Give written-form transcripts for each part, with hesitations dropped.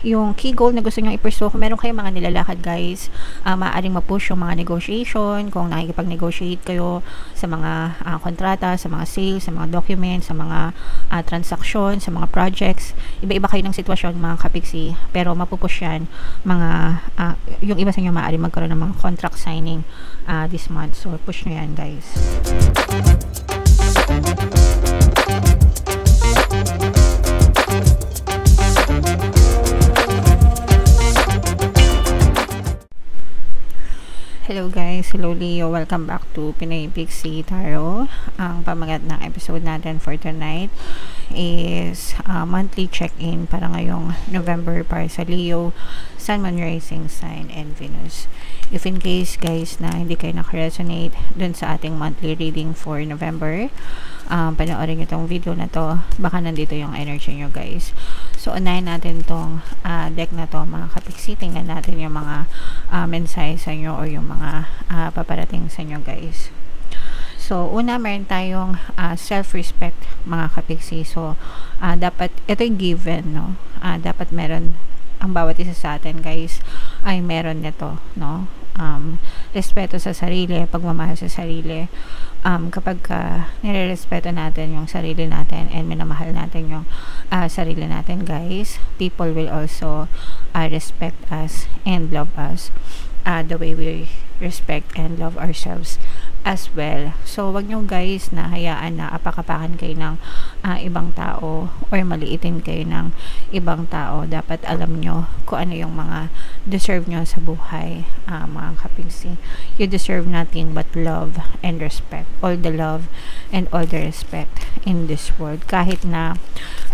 yung key goal na gusto nyo i-pursue, kung meron kayong mga nilalakad guys, maaaring ma-push yung mga negotiation, kung nakikipag-negotiate kayo sa mga kontrata, sa mga sales, sa mga documents, sa mga transaction, sa mga projects. Iba-iba kayo ng sitwasyon mga kapiksi, pero mapupush yan mga, yung iba sa inyo maaaring magkaroon ng mga contract signing this month. So push nyo yan guys. Hello guys, hello Leo, welcome back to Pinay Pixie Tarot. Ang pamagat ng episode natin for tonight is monthly check-in para ngayong November para sa Leo, Sun, Moon, Rising Sign, and Venus. If in case guys na hindi kayo nakaresonate dun sa ating monthly reading for November, panoorin nyo tong video na to, baka nandito yung energy nyo guys. So unahin natin tong deck na to mga kapiksi, tingnan natin yung mga mensahe sa inyo or yung mga paparating sa inyo guys. So una, meron tayong self-respect mga kapiksi. So dapat, ito yung given, no? Dapat meron ang bawat isa sa atin guys ay meron nito, no? Respeto sa sarili, pagmamahal sa sarili. Kapag nire-respeto natin yung sarili natin and minamahal natin yung sarili natin guys, people will also respect us and love us the way we respect and love ourselves as well. So wag nyo guys na hayaan na apakapakan kayo ng ibang tao or maliitin kayo ng ibang tao. Dapat alam nyo kung ano yung mga deserve nyo sa buhay mga kapingsi. You deserve nothing but love and respect. All the love and all the respect in this world. Kahit na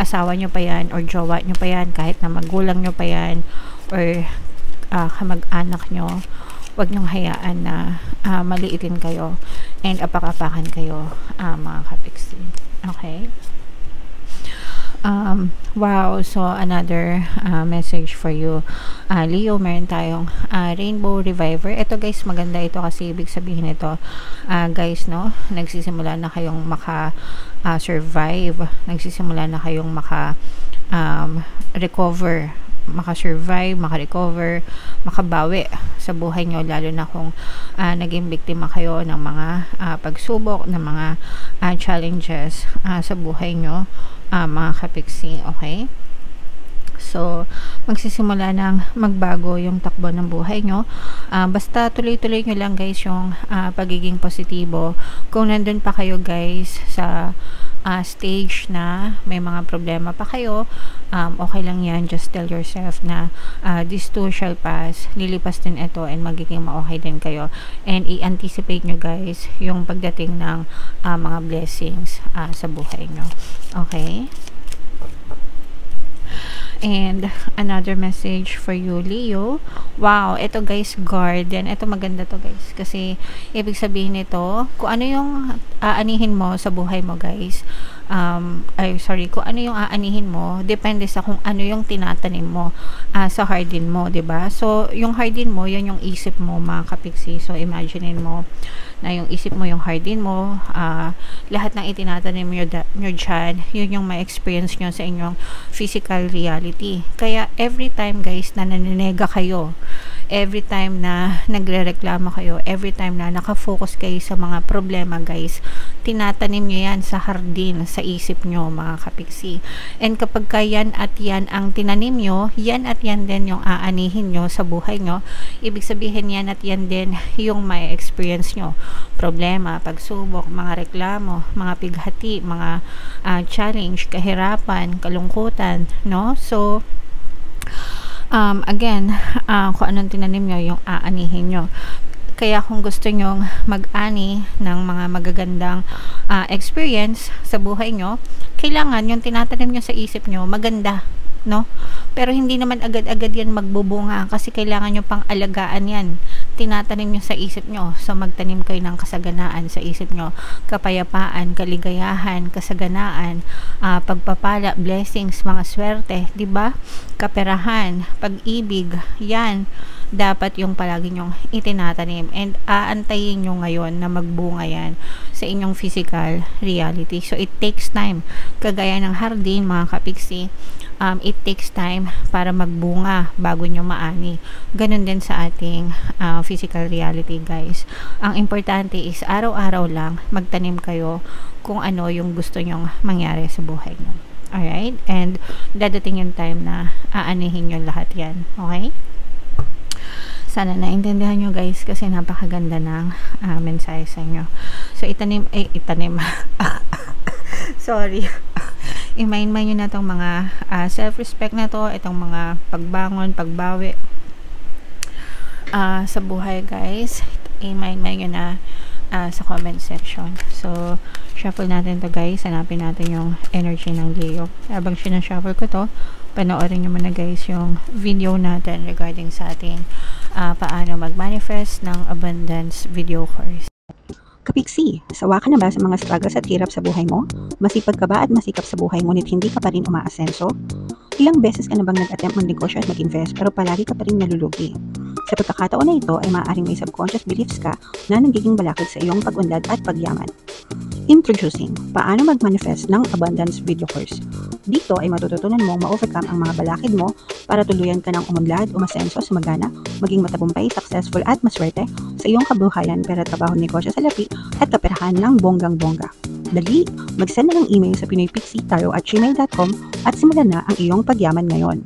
asawa nyo pa yan or jowa nyo pa yan, kahit na magulang nyo pa yan or kamag-anak nyo, wag niyong hayaan na maliitin kayo and apakapakan kayo mga kapiksi. Okay? Wow, so another message for you Leo, meron tayong Rainbow Reviver. Ito guys, maganda ito kasi ibig sabihin ito guys, no, nagsisimula na kayong survive, nagsisimula na kayong recover, maka-survive, maka-recover, makabawi sa buhay nyo, lalo na kung naging biktima kayo ng mga pagsubok, ng mga challenges sa buhay nyo mga kapiksi. Okay? So, magsisimula ng magbago yung takbo ng buhay nyo. Basta tuloy-tuloy nyo lang guys yung pagiging positibo. Kung nandun pa kayo guys sa stage na may mga problema pa kayo, okay lang yan. Just tell yourself na this too shall pass. Lilipas din ito and magiging ma-okay din kayo. And i-anticipate nyo guys yung pagdating ng mga blessings sa buhay nyo. Okay? And another message for you Leo. Wow, ito guys, guardian. Ito maganda to guys kasi ibig sabihin nito, kung ano yung aanihin mo sa buhay mo guys, kung ano yung aanihin mo, depende sa kung ano yung tinatanim mo sa hardin mo, 'di ba? So yung hardin mo, yan yung isip mo mga kapiksi. So imaginein mo na yung isip mo yung hardin mo, lahat ng itinatanim nyo dyan, yun yung ma-experience nyo sa inyong physical reality. Kaya every time guys na naninega kayo, every time na nagre-reklamo kayo, every time na nakafocus kayo sa mga problema guys, tinatanim nyo yan sa hardin, sa isip nyo mga kapiksi. And kapag yan at yan ang tinanim nyo, yan at yan din yung aanihin nyo sa buhay nyo. Ibig sabihin yan at yan din yung may experience nyo. Problema, pagsubok, mga reklamo, mga pighati, mga challenge, kahirapan, kalungkutan, no? So again, kung anong tinanim nyo, yung aanihin nyo. Kaya kung gusto nyong mag-ani ng mga magagandang experience sa buhay nyo, kailangan yung tinatanim nyo sa isip nyo maganda, no? Pero hindi naman agad-agad yan magbubunga kasi kailangan nyo pang alagaan yan. Tinatanim nyo sa isip nyo. So magtanim kayo ng kasaganaan sa isip nyo. Kapayapaan, kaligayahan, kasaganaan, pagpapala, blessings, mga swerte, 'di ba? Kaperahan, pag-ibig, yan dapat yung palagi nyong itinatanim and aantayin nyo ngayon na magbunga yan sa inyong physical reality. So it takes time. Kagaya ng hardin mga kapiksi, it takes time para magbunga bago nyo maani. Ganun din sa ating physical reality, guys. Ang importante is araw-araw lang magtanim kayo kung ano yung gusto nyong mangyari sa buhay nyo. Alright? And dadating yung time na aanihin nyo lahat yan. Okay? Sana naintindihan nyo, guys, kasi napakaganda ng mensahe sa inyo. So, itanim sorry. I-mind nyo na itong mga self-respect na to, itong mga pagbangon, pagbawi sa buhay, guys. I-mind nyo na sa comment section. So, shuffle natin to, guys. Hanapin natin yung energy ng Leo. Habang sinashuffle ko to, panoorin nyo muna, guys, yung video natin regarding sa ating paano mag-manifest ng abundance video course. Kapiksi, sawa ka na ba sa mga struggles at hirap sa buhay mo? Masipag ka ba at masikap sa buhay ngunit hindi ka pa rin umaasenso? Ilang beses ka na bang nag-attempt mag-negosyo at mag-invest pero palagi ka pa rin nalulugi? Sa pagkakataon na ito ay maaaring may subconscious beliefs ka na nagiging balakid sa iyong pag-unlad at pagyaman. Introducing, paano mag-manifest ng abundance video course. Dito ay matututunan mong ma-overcome ang mga balakid mo para tuluyan ka ng umunlad, umasenso, sumagana, maging matagumpay, successful at maswerte sa iyong kabuhayan, pera, trabaho, negosyo, salapi at kaperahan ng bonggang-bongga. Dali, mag-send na ng email sa pinoypixie@gmail.com at simulan na ang iyong pagyaman ngayon.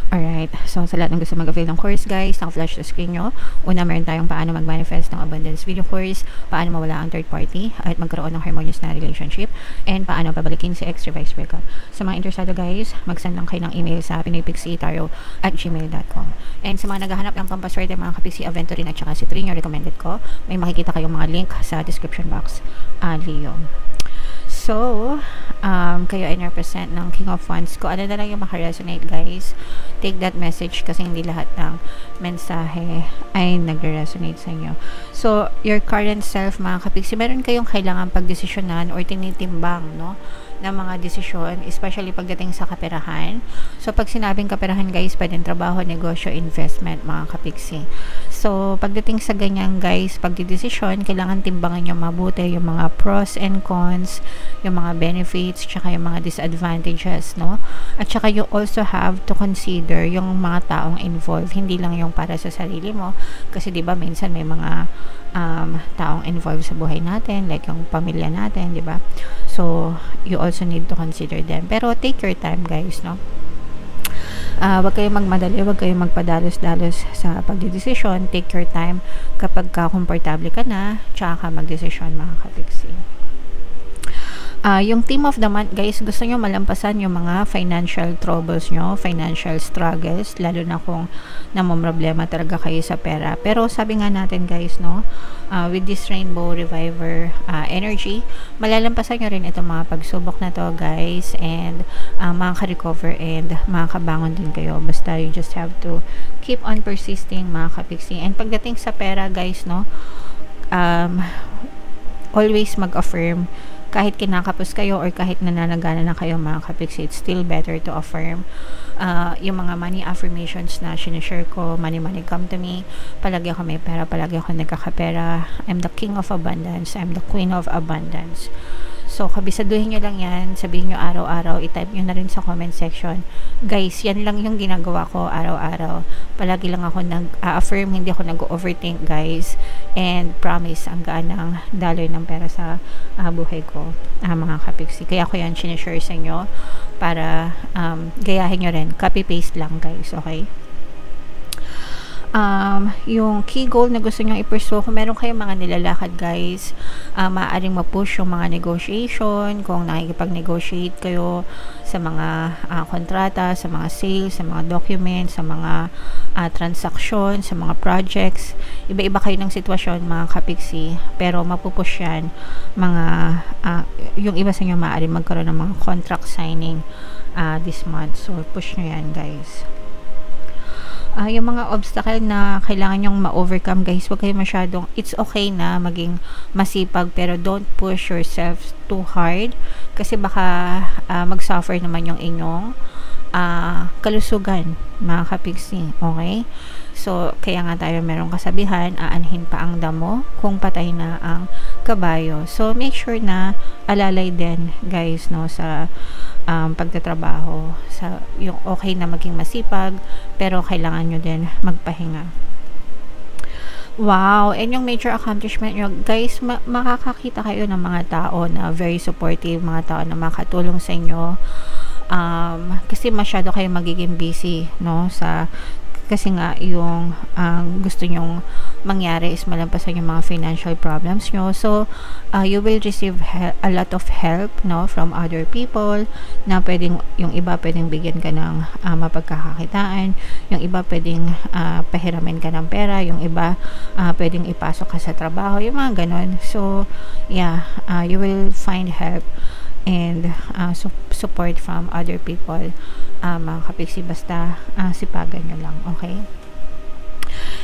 Alright, so sa lahat ng gusto mag-avail ng course, guys, naka-flash sa screen nyo. Una, meron tayong paano mag-manifest ng abundance video course, paano mawala ang third party at magkaroon ng harmonious na relationship, and paano pabalikin si ex reverse breakup. Sa mga interesado, guys, mag-send lang kayo ng email sa pinoypixie@gmail.com. And sa mga naghahanap ng pampaswerte, mga kapixie, aventurin at saka si Trin, yung recommended ko, may makikita kayong mga link sa description box. Leo. So, kayo ay represent ng King of Wands. Kung ano na lang yung makaresonate, guys, take that message kasi hindi lahat ng mensahe ay nagre-resonate sa inyo. So, your current self, mga kapiksi, meron kayong kailangan pagdesisyonan or tinitimbang, no, ng mga desisyon, especially pagdating sa kaperahan. So, pag sinabing kaperahan, guys, pwedeng trabaho, negosyo, investment, mga kapiksi. So, pagdating sa ganyan, guys, pagdidesisyon, kailangan timbangan nyo mabuti yung mga pros and cons, yung mga benefits, tsaka yung mga disadvantages, no? At tsaka you also have to consider yung mga taong involved, hindi lang yung para sa sarili mo. Kasi, di ba, minsan may mga taong involved sa buhay natin, like yung pamilya natin, di ba? So, you also need to consider them. Pero, take your time, guys, no? Wag kayong magmadali, wag kayong magpadalos-dalos sa pagdidesisyon. Take your time kapag komportable ka na, tsaka ka magdesisyon, mga kapiksi. Yung theme of the month, guys, gusto nyo malampasan yung mga financial troubles nyo, financial struggles, lalo na kung namomroblema talaga kayo sa pera. Pero sabi nga natin, guys, no, with this Rainbow Reviver energy, malalampasan nyo rin itong mga pagsubok na to, guys, and makaka-recover and makakabangon din kayo. Basta you just have to keep on persisting, mga kapiksi. And pagdating sa pera, guys, no, always mag-affirm. Kahit kinakapos kayo or kahit nananagana na kayo, mga kapiksi, it's still better to affirm. Yung mga money affirmations na sinishare ko, money come to me, palagi ako may pera, palagi ako nagkakapera, I'm the king of abundance, I'm the queen of abundance. So, kabisaduhin nyo lang yan, sabihin nyo araw-araw, i-type nyo na rin sa comment section. Guys, yan lang yung ginagawa ko araw-araw. Palagi lang ako nag-affirm, hindi ako nag-overthink, guys. And promise, ang gaan ng daloy ng pera sa buhay ko, mga kapiksi. Kaya ko yan sinishare sa inyo para gayahin nyo rin. Copy-paste lang, guys, okay? Yung key goal na gusto nyo i-pursue, kung meron kayong mga nilalakad, guys, maaaring ma-push yung mga negotiation, kung nakikipag-negotiate kayo sa mga kontrata, sa mga sales, sa mga documents, sa mga transaction, sa mga projects. Iba-iba kayo ng sitwasyon, mga kapiksi, pero mapupush yan. Yung iba sa inyo maaaring magkaroon ng mga contract signing this month. So, push nyo yan, guys. Yung mga obstacle na kailangan nyong ma-overcome, guys, wag kayo masyadong, it's okay na maging masipag, pero don't push yourself too hard kasi baka mag-suffer naman yung inyong kalusugan, mga kapiksi, okay? So, kaya nga tayo merong kasabihan, aanhin pa ang damo kung patay na ang kabayo. So, make sure na alalay din guys, no, sa pagtatrabaho, sa yung okay na maging masipag pero kailangan nyo din magpahinga. Wow, and yung major accomplishment nyo guys, makakakita kayo ng mga tao na very supportive, mga tao na makatulong sa inyo, kasi masyado kayo magiging busy, no, kasi nga yung gusto nyong mangyari is malampasan yung mga financial problems nyo. So you will receive a lot of help, no, from other people, na pwedeng, yung iba pwedeng bigyan ka ng mapagkakakitaan, yung iba pwedeng pahiramin ka ng pera, yung iba pwedeng ipasok ka sa trabaho, yung mga ganon. So yeah, you will find help and support from other people, mga kapiksi, basta sipagan nyo lang, okay?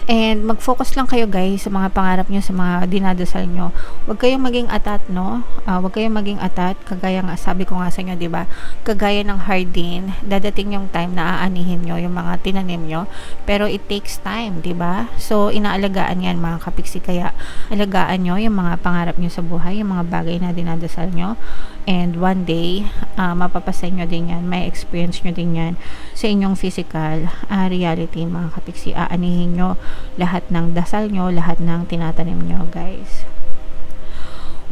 And mag-focus lang kayo guys sa mga pangarap nyo, sa mga dinadasal nyo. Huwag kayong maging atat, no? Huwag kayong maging atat, kagaya nga, sabi ko nga sa inyo, diba? Kagaya ng hardin, dadating yung time na aanihin nyo yung mga tinanim nyo, pero it takes time, diba? So, inaalagaan yan mga kapiksi, kaya alagaan nyo yung mga pangarap nyo sa buhay, yung mga bagay na dinadasal nyo, and one day, mapapasay nyo din yan, may experience nyo din yan sa inyong physical reality mga kapiksi. Aanihin nyo lahat ng dasal nyo, lahat ng tinatanim nyo guys.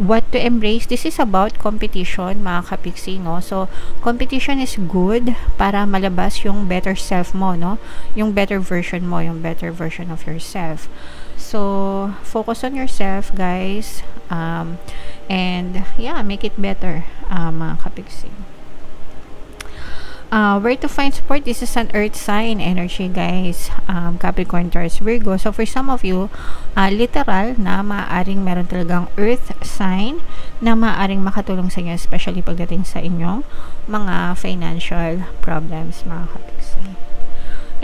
What to embrace? This is about competition mga kapiksi, no? So competition is good para malabas yung better self mo, no? Yung better version mo, yung better version of yourself. So focus on yourself guys, and yeah, make it better mga kapiksi. Where to find support? This is an earth sign energy guys, Capricorn, Taurus, Virgo. So for some of you, literal na maaaring meron talagang earth sign na maaaring makatulong sa inyo, especially pagdating sa inyong mga financial problems mga kapiksi.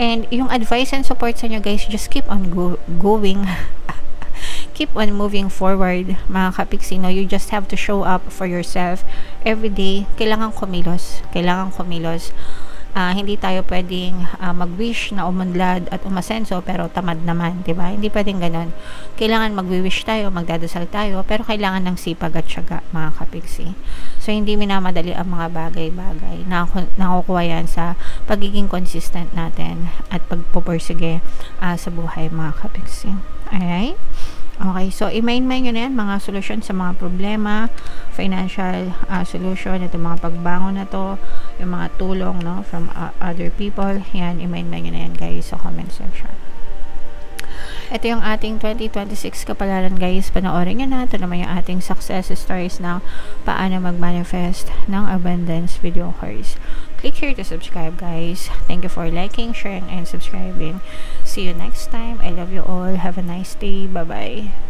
And yung advice and support sa inyo guys, just keep on going keep on moving forward mga kapiksi, no? You just have to show up for yourself every day. Kailangan kumilos, hindi tayo pwedeng mag-wish na umunlad at umasenso pero tamad naman, diba? Hindi pwedeng ganon. Kailangan mag-wish tayo, magdadasal tayo, pero kailangan ng sipag at syaga mga kapiksi. So hindi minamadali ang mga bagay-bagay. Nakukuha yan sa pagiging consistent natin at pagpupursige sa buhay mga kapiksi. Alright? Okay, so i-main-main nyo na yan, mga solusyon sa mga problema, financial solution, ito mga pagbangon na to, yung mga tulong, no, from other people, yan, i-main-main nyo na yan guys sa comment section. Ito yung ating 2026 kapalaran guys, panoorin nyo na. Ito naman yung ating success stories ng paano mag-manifest ng abundance video course. Click here to subscribe guys. Thank you for liking, sharing, and subscribing. See you next time. I love you all. Have a nice day. Bye-bye.